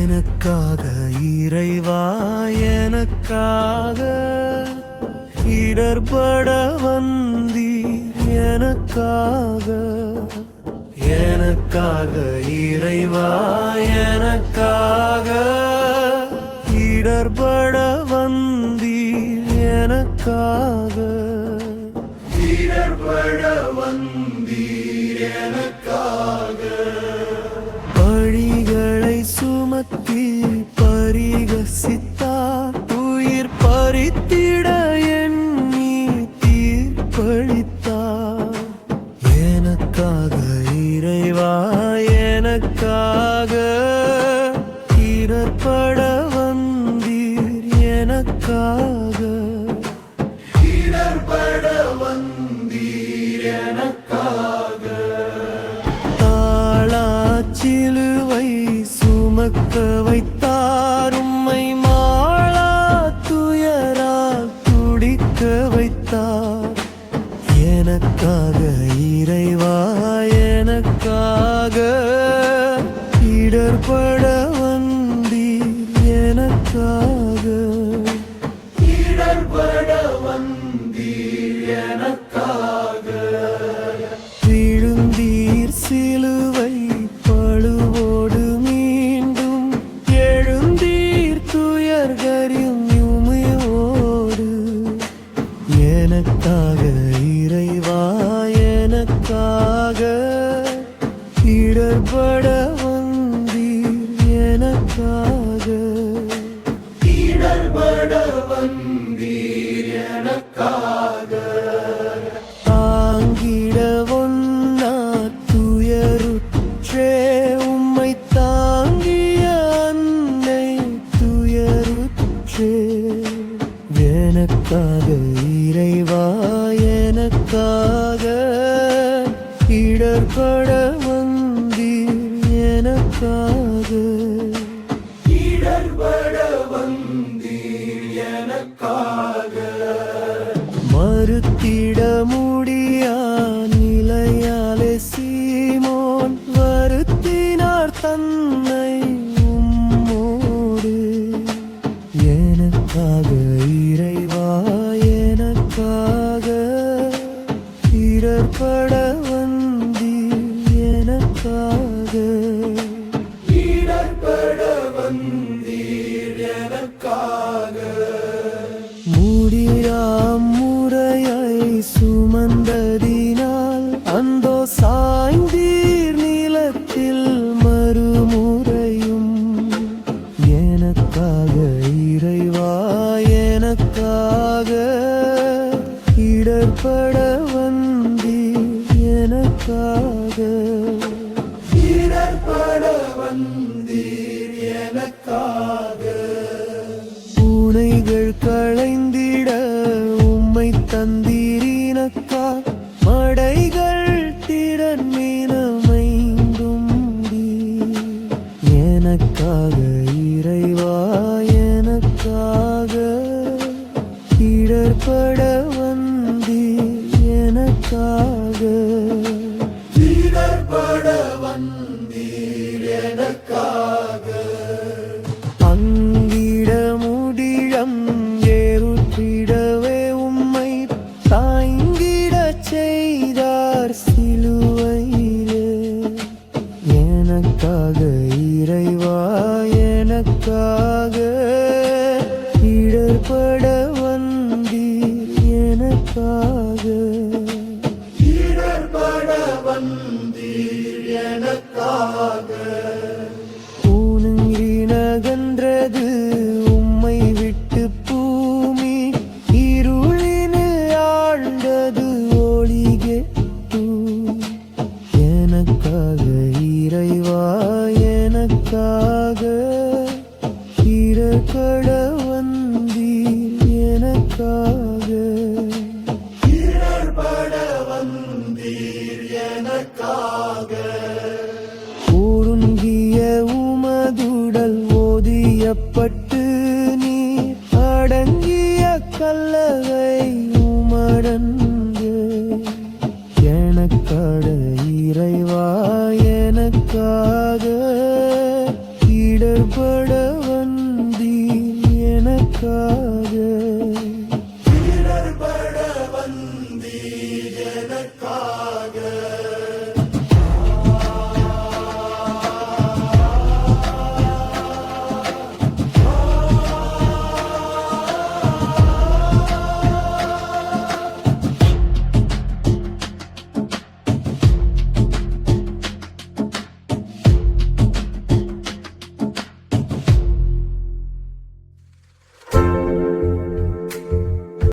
எனக்காக இறைவா எனக்காக இடர்பட வந்தீர் எனக்காக எனக்காக இறைவா எனக்காக இடர்பட வந்தீர் எனக்காக இடர்பட வந்தீர் எனக்காக பழிகளை சுமத்தி பரிகசித்தார் உயிர் பறித்திட எண்ணி தீர்ப்பளித்தார் எனக்காக இறைவா எனக்காக இடர்பட வந்தீர் எனக்காக இடர்பட வந்தீர் எனக்காக தாளாச்சிலுவை சுமக்க வைத்தார் உம்மை மாளா துயரால் துடிக்க வைத்தார் எனக்காக இறைவா எனக்காக இடர்பட வந்தீர் எனக்காக இடர்பட வந்தீர் எனக்காக விழுந்தீர் சிலுவை பழுவோடு மீண்டும் எழுந்தீர் துயர்கரியும் உமையோடு எனக்காக இறைவா எனக்காக இடர்பட வந்தீர் எனக்காக இடர்பட வந்தீர் எனக்காக தாங்கிட ஒன்னா துயருற்றே உம்மை தாங்கிய அன்னை துயருற்றே எனக்காக இறைவா எனக்காக இடர்பட வந்தீர் எனக்காக இடர்பட வந்தீர் எனக்காக மறுத்திட முடியா நிலையாலே சீமோன் வருத்தினார் தன்னை உம்மோடு எனக்காக இறைவா எனக்காக இடர்பட வந்தீர் எனக்காக இடர்பட வந்தீர் எனக்காக முடியா முறையை சுமந்ததினால் அந்தோ சாய்ந்தீர் நிலத்தில் மறுமுறையும் எனக்காக இறைவா எனக்காக இடர்பட வந்தீர் எனக்காக இடர்பட வந்தீர் எனக்காக பூனைகள் களைந்திட உம்மை தந்தீரினக்கா மடைகள் திறன் மீனமைந்தும் எனக்காக இறைவா எனக்காக இடர்பட வந்தீர் எனக்காக இடர்பட வந்தீர் எனக்காக அங்கிட முடிடம் ஏறுற்றிடவே உம்மை தாங்கிட செய்தார் சிலுவையிலே எனக்காக இறைவா எனக்காக இடர்பட வந்தீர் எனக்காக இடர்பட வந்தீர் எனக்காக ஊனுங்கினகன்றது உம்மை விட்டு பூமி இருளினு ஆழ்ந்தது ஒளிகெட்டு எனக்காக இறைவா எனக்காக இடர்பட வந்தீர் எனக்காக இடர்பட வந்தீர் எனக்காக ஒருங்கிய உமதுடல் ஓதியப்பட்டு நீர் அடங்கிய கல்லவை உமடந்து எனக்காக இறைவா எனக்காக